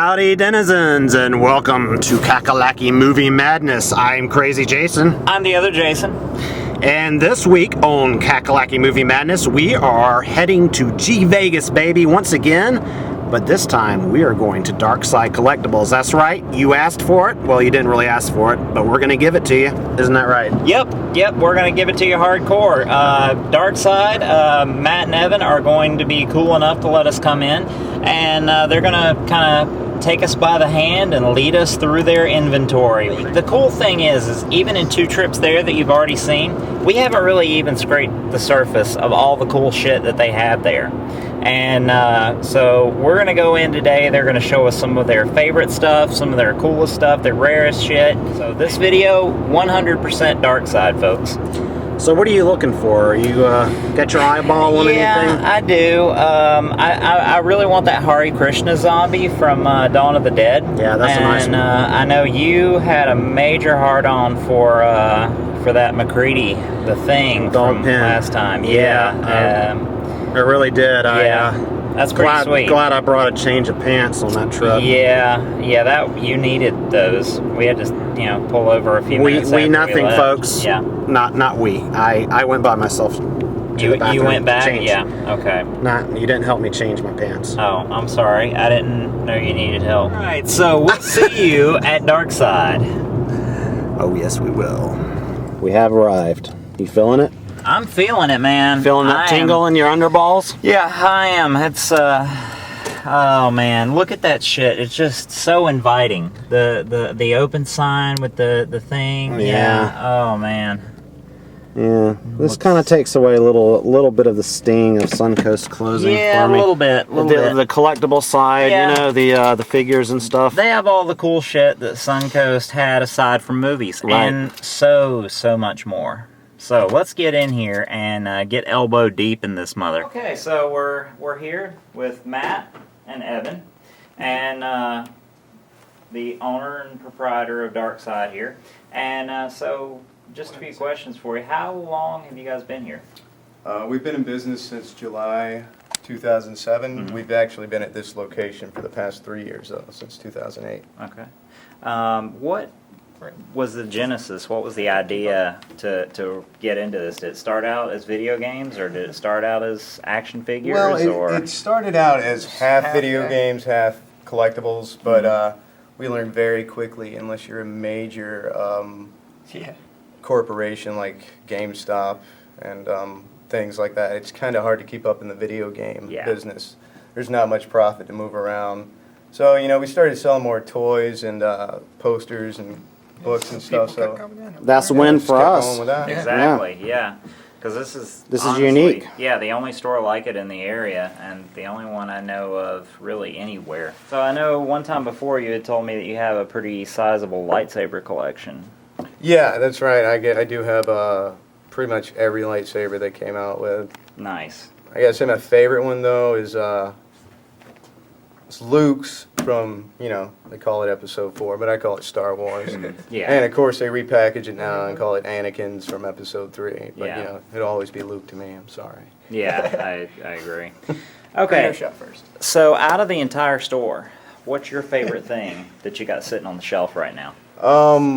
Howdy denizens, and welcome to Kakalaki Movie Madness. I'm Crazy Jason. I'm the other Jason. And this week on Kakalaki Movie Madness, we are heading to G-Vegas, baby, once again. But this time, we are going to Darkside Collectibles. That's right, you asked for it. Well, you didn't really ask for it, but we're going to give it to you. Isn't that right? Yep, we're going to give it to you hardcore. Darkside, Matt and Evan are going to be cool enough to let us come in, and they're going to kind of take us by the hand and lead us through their inventory. The cool thing is even in 2 trips there that you've already seen, we haven't really even scraped the surface of all the cool shit that they have there. And so we're going to go in today. They're going to show us some of their favorite stuff, some of their coolest stuff, their rarest shit. So this video, 100% Darkside, folks. So what are you looking for? You got your eyeball on anything? Yeah, I do. I really want that Hare Krishna zombie from Dawn of the Dead. Yeah, that's a nice one. And I know you had a major hard-on for that McCready, the Thing from last time. Yeah. I really did. That's pretty sweet. Glad I brought a change of pants on that trip. Yeah, that you needed those. We had to, pull over a few minutes. We nothing, folks. Yeah. Not we. I went by myself. You went back? Change. Yeah. Okay. You didn't help me change my pants. Oh, I'm sorry. I didn't know you needed help. All right, so we'll see you at Darkside. Oh yes, we will. We have arrived. You feeling it? I'm feeling it, man. Feeling that tingle in your underballs? Yeah, I am. It's oh man, look at that shit. It's just so inviting. The open sign with the thing. Yeah. Oh man. Yeah. This kind of takes away a little bit of the sting of Suncoast closing for me. Yeah, a little bit. The collectible side, the figures and stuff. They have all the cool shit that Suncoast had aside from movies, right. And so much more. So let's get in here and get elbow deep in this mother. Okay, so we're here with Matt and Evan, and the owner and proprietor of Darkside here. And so just a few questions for you. How long have you guys been here? We've been in business since July 2007. Mm-hmm. We've actually been at this location for the past 3 years, though, since 2008. Okay. What was the genesis? What was the idea to get into this? Did it start out as video games, or did it start out as action figures? Well, it started out as half video games, half collectibles, but we learned very quickly, unless you're a major corporation like GameStop and things like that, it's kind of hard to keep up in the video game business. There's not much profit to move around. So, we started selling more toys and posters and books and stuff. So that's a win for us. Exactly, yeah. Because this is honestly, unique. Yeah, the only store like it in the area, and the only one I know of really anywhere. So I know one time before you had told me that you have a pretty sizable lightsaber collection. Yeah, that's right. I do have pretty much every lightsaber they came out with. Nice. I gotta say my favorite one though is it's Luke's from, they call it Episode 4, but I call it Star Wars. Yeah. And of course they repackage it now and call it Anakin's from Episode 3. But it'll always be Luke to me. I'm sorry. Yeah, I agree. Okay. Shot first. So out of the entire store, what's your favorite thing that you got sitting on the shelf right now?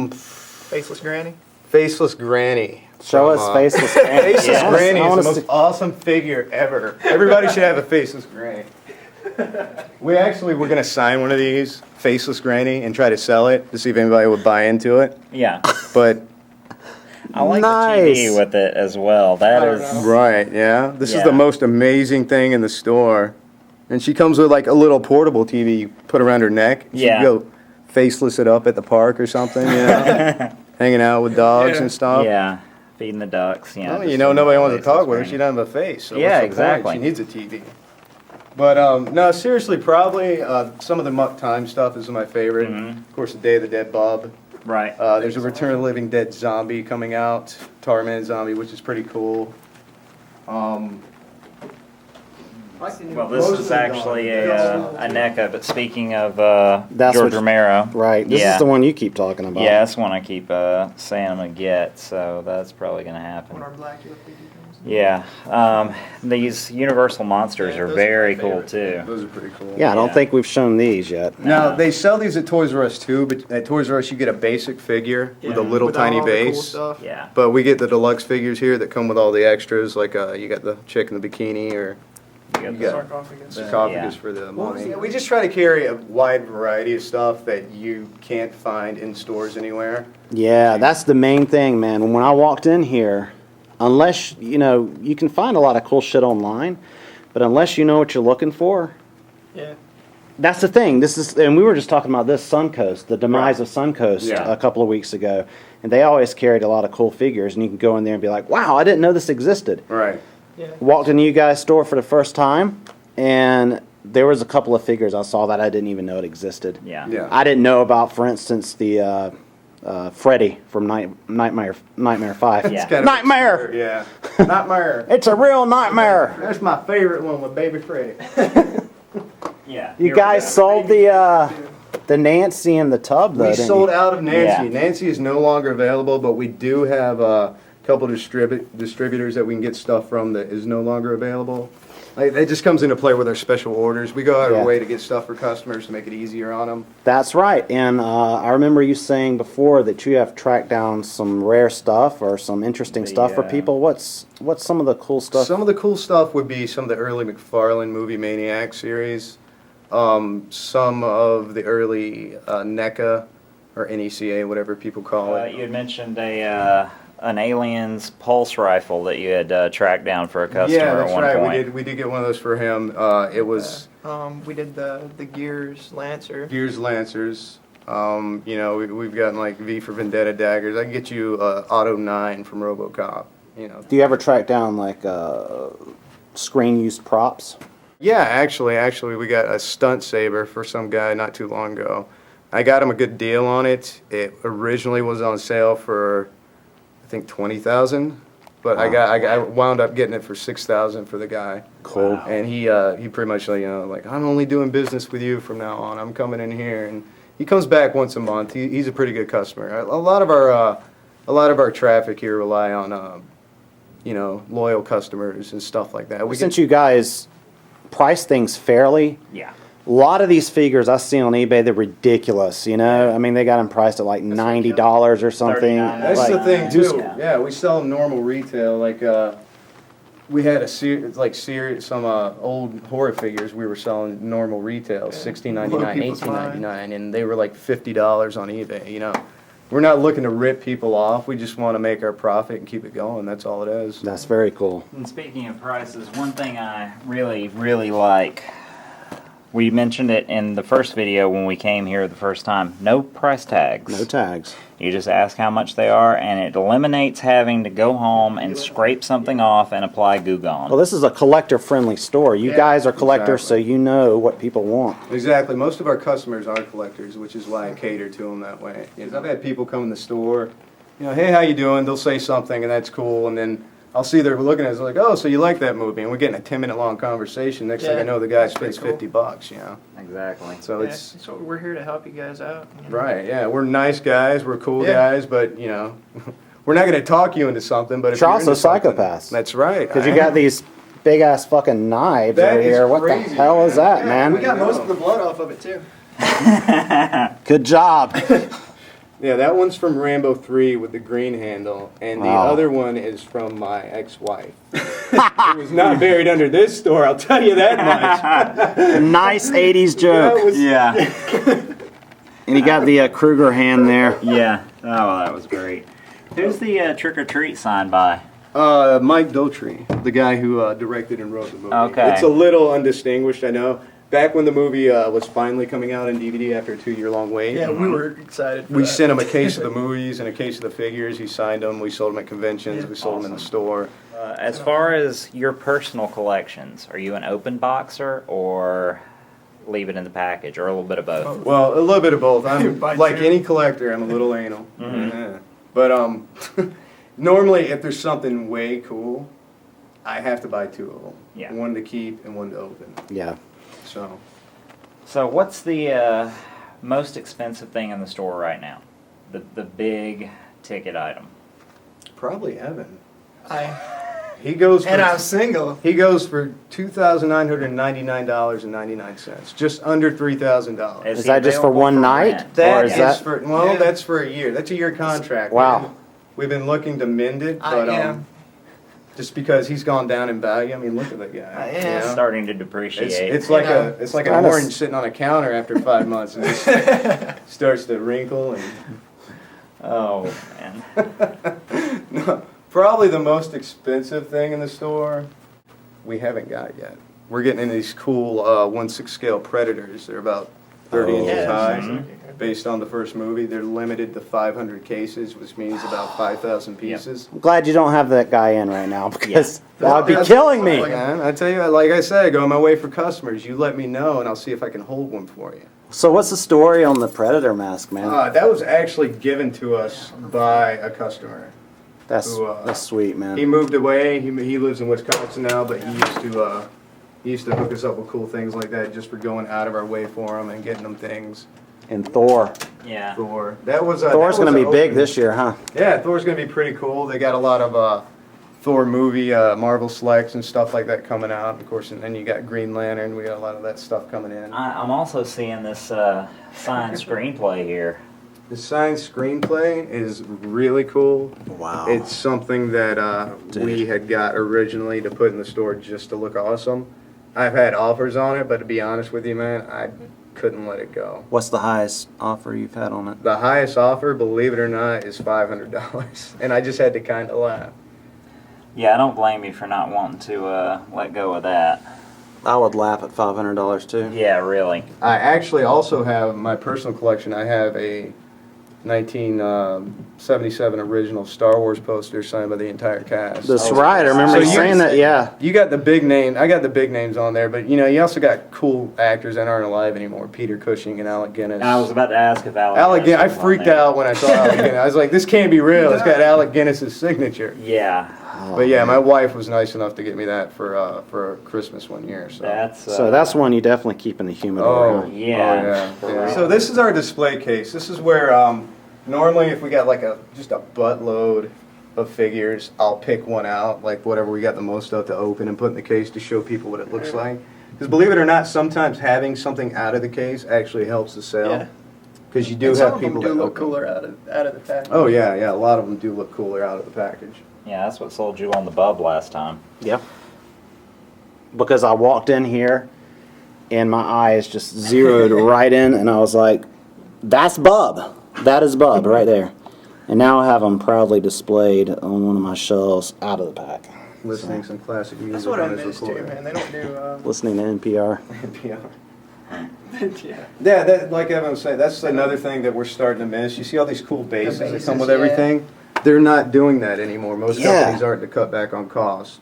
Faceless Granny. Faceless Granny. Show us Faceless Granny. Faceless Granny is the most awesome figure ever. Everybody should have a Faceless Granny. We're going to sign one of these, Faceless Granny, and try to sell it to see if anybody would buy into it. Yeah. But I like the TV with it as well. That is right, yeah. This is the most amazing thing in the store. And she comes with like a little portable TV you put around her neck. She can go faceless it up at the park or something, hanging out with dogs and stuff. Yeah, feeding the ducks. Well, nobody wants to talk with her. She doesn't have a face. So what's the exactly. Point? She needs a TV. But no, seriously, probably some of the Muck Time stuff is my favorite. Mm-hmm. Of course, the Day of the Dead Bub. Right. There's a Return of the Living Dead zombie coming out, Tarman zombie, which is pretty cool. Well, this is actually a NECA, but speaking of George Romero. Right. This is the one you keep talking about. Yeah, that's one I keep saying I'm going to get, so that's probably going to happen. What are black UFD games? Yeah. These Universal monsters are those are very my cool favorite. too. Those are pretty cool. Yeah, I don't Yeah. think we've shown these yet. Now, they sell these at Toys R Us too, but at Toys R Us you get a basic figure with a little Without tiny all the cool base. stuff. Yeah. But we get the deluxe figures here that come with all the extras, like you got the chick in the bikini or You you got got Sarcophagus. sarcophagus Yeah. for the What was money. the- We just try to carry a wide variety of stuff that you can't find in stores anywhere. Yeah, that's the main thing, man. When I walked in here, unless, you know, you can find a lot of cool shit online, but unless you know what you're looking for, Yeah. that's the thing. This is, and we were just talking about this Suncoast, the demise of Suncoast Yeah. a couple of weeks ago, and they always carried a lot of cool figures, and you can go in there and be like, "Wow, I didn't know this existed." Right. Yeah. Walked into you guys' store for the first time, and there was a couple of figures I saw that I didn't even know it existed. Yeah. Yeah. I didn't know about, for instance, the Freddy from Nightmare 5. Yeah. It's kind of Nightmare! obscure, yeah. Nightmare. It's a real nightmare. That's my favorite one with Baby Freddy. Yeah. You guys sold the Nancy in the tub, though, We didn't sold you? out of Nancy. Yeah. Nancy is no longer available, but we do have a couple distributors that we can get stuff from that is no longer available. Like, it just comes into play with our special orders. We go out of Yeah. our way to get stuff for customers to make it easier on them. That's right. And I remember you saying before that you have tracked down some rare stuff or some interesting stuff for people. What's some of the cool stuff? Some of the cool stuff would be some of the early McFarlane Movie Maniac series, some of the early NECA or NECA, whatever people call it. You had mentioned an Aliens pulse rifle that you had tracked down for a customer Yeah, that's at one right. point. We did get one of those for him. It was We did the Gears Lancer. Gears Lancers. You know, we've gotten like V for Vendetta daggers. I can get you Auto 9 from RoboCop. You know. Do you ever track down like screen used props? Yeah, actually, we got a stunt saber for some guy not too long ago. I got him a good deal on it. It originally was on sale for, I think, $20,000, but I wound up getting it for $6,000 for the guy. Cool. Wow. And he pretty much like I'm only doing business with you from now on. I'm coming in here, and he comes back once a month. He's a pretty good customer. A lot of our traffic here rely on you know, loyal customers and stuff like that. Since you guys price things fairly, Yeah. a lot of these figures I see on eBay, they're ridiculous, you know? I mean, they got them priced at like $90 or something. $39. That's Like, the thing just- too. Yeah, we sell them normal retail. Like we had some old horror figures we were selling normal retail, $16.99, people's $18.99, and they were like $50 on eBay. You know, we're not looking to rip people off. We just want to make our profit and keep it going. That's all it is. That's very cool. And speaking of prices, one thing I really, really like, we mentioned it in the first video when we came here the first time, no price tags. No tags. You just ask how much they are, and it eliminates having to go home and scrape something off and apply Goo Gone. Well, this is a collector-friendly store. You Yeah, guys are collectors, exactly. so you know what people want. Exactly. Most of our customers are collectors, which is why I cater to them that way. Because I've had people come in the store, you know, hey, how you doing? They'll say something, and that's cool, and then I'll see they're looking at us like, oh, so you like that movie? And we're getting a 10-minute long conversation. Next thing I know, the guy that's pretty spends cool. $50, you know. Exactly. So Yeah, it's so we're here to help you guys out. You know? right. Yeah, we're nice guys. We're cool Yeah. guys, but you know, we're not going to talk you into something. But if You're you're also into something- psychopaths. That's right. Because you got these big-ass fucking knives That over is here. What crazy, the hell is that, man. man? We got I know. most of the blood off of it too. Good job. Yeah, that one's from Rambo 3 with the green handle, and the Wow. other one is from my ex-wife. It was not buried under this store, I'll tell you that much. Nice 80s joke. That was- Yeah. And you got the Kruger hand there. Yeah. Oh, that was great. Who's the Trick or Treat sign by? Mike Dotrey, the guy who directed and wrote the movie. Okay. It's a little undistinguished, I know. Back when the movie was finally coming out on DVD after a 2-year-long wait, Yeah, we were excited. For we that. sent him a case of the movies and a case of the figures. He signed them. We sold them at conventions. We sold them in the store. As far as your personal collections, are you an open boxer or leave it in the package, or a little bit of both? Well, a little bit of both. I'm Buy like two. any collector. I'm a little anal. Yeah. But normally, if there's something way cool, I have to buy 2 of them. Yeah. One to keep and one to open. Yeah. So what's the most expensive thing in the store right now? The big ticket item. Probably Evan. He goes for, And I'm single. he goes for $2,999.99, just under $3,000. Is that just for one night? That Or is is that- for, well, Yeah. that's for a year. That's a year contract. Wow. We've been looking to mend it, I but am. just because he's gone down in value. I mean, look at the guy. I you am. know? Starting to depreciate. It's like You know, it's like an kinda orange sitting on a counter after 5 months and just starts to wrinkle and. Oh man. No, probably the most expensive thing in the store we haven't got yet. We're getting into these cool 1/6 scale Predators. They're about 30 inches Yeah, high. Mhm. Based on the first movie, they're limited to 500 cases, which means about 5,000 pieces. I'm glad you don't have that guy in right now because Yeah. that would be That's- killing me. Man, I tell you, like I said, I go on my way for customers. You let me know, and I'll see if I can hold one for you. So what's the story on the Predator mask, man? That was actually given to us by a customer. That's sweet, He man. moved away. He lives in Wisconsin now, but he used to hook us up with cool things like that just for going out of our way for him and getting them things. And Thor. Yeah. Thor. That was Thor's that was gonna be an big open- this year, huh? Yeah, Thor's gonna be pretty cool. They got a lot of Thor movie Marvel selects and stuff like that coming out. Of course, and then you got Green Lantern. We got a lot of that stuff coming in. I'm also seeing this signed screenplay here. The signed screenplay is really cool. Wow. It's something that we Dude. had got originally to put in the store just to look awesome. I've had offers on it, but to be honest with you, man, I couldn't let it go. What's the highest offer you've had on it? The highest offer, believe it or not, is $500, and I just had to kind of laugh. Yeah, I don't blame you for not wanting to let go of that. I would laugh at $500 too. Yeah, really. I actually also have my personal collection. I have a 1977 original Star Wars poster signed by the entire cast. That's Oh, right. I remember so you you- saying that. Yeah. You got the big name. I got the big names on there, but you know, you also got cool actors that aren't alive anymore. Peter Cushing and Alec Guinness. I was about to ask if Alec Guinness. I was on freaked there. out when I saw Alec Guinness. I was like, this can't be real. It's got Alec Guinness's signature. Yeah, But yeah, my wife was nice enough to get me that for Christmas one year. So. that's That's one you definitely keep in the humidor. Oh, huh? Yeah. oh, yeah. So this is our display case. This is where normally if we got like just a buttload of figures, I'll pick one out, like whatever we got the most of to open and put in the case to show people what it looks like. Because believe it or not, sometimes having something out of the case actually helps the sale. Yeah. Because you do And some have of them people do that look open. cooler out of the pack. Oh yeah, yeah. A lot of them do look cooler out of the package. Yeah, that's what sold you on the bub last time. Yep. Because I walked in here and my eyes just zeroed right in, and I was like, that's Bub. That is Bub right there. And now I have them proudly displayed on one of my shelves out of the pack. Listening some classic music. That's what I on his miss too, recorder. man. They don't do. Listening to NPR. Yeah. Yeah. Yeah, that, like Evan was saying, that's another thing that we're starting to miss. You see all these cool bases that come bases, with yeah. everything? They're not doing that anymore. Most Yeah. companies aren't to cut back on costs.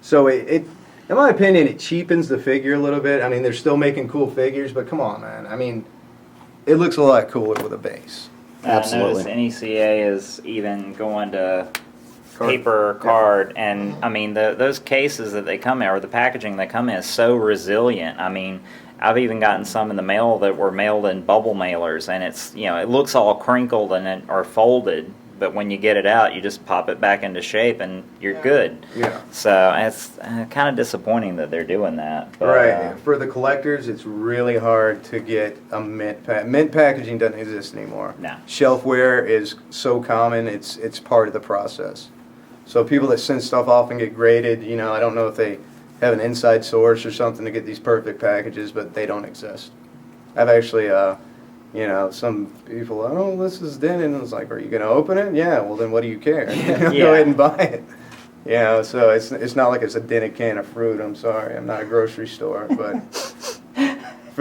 So in my opinion, it cheapens the figure a little bit. I mean, they're still making cool figures, but come on, man. I mean, it looks a lot cooler with a base. Absolutely. I noticed NECA is even going to Card. paper card, and I mean those cases that they come in, or the packaging they come in, is so resilient. I mean, I've even gotten some in the mail that were mailed in bubble mailers, and it's, you know, it looks all crinkled and or folded, but when you get it out, you just pop it back into shape and you're good. Yeah. So it's kind of disappointing that they're doing that. But, Right. For the collectors, it's really hard to get a mint pack. Mint packaging doesn't exist anymore. No. Shelfware is so common, it's part of the process. So people that send stuff off and get graded, you know, I don't know if they have an inside source or something to get these perfect packages, but they don't exist. I've actually, you know, some people, oh, this is dented, and it's like, are you going to open it? Yeah, well then what do you care? Go Yeah. ahead and buy it. You know, so it's not like it's a dented can of fruit. I'm sorry, I'm not a grocery store, but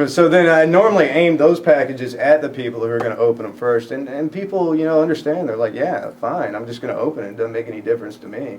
so then I normally aim those packages at the people who are going to open them first, and people, you know, understand. They're like, yeah, fine, I'm just going to open it. It doesn't make any difference to me.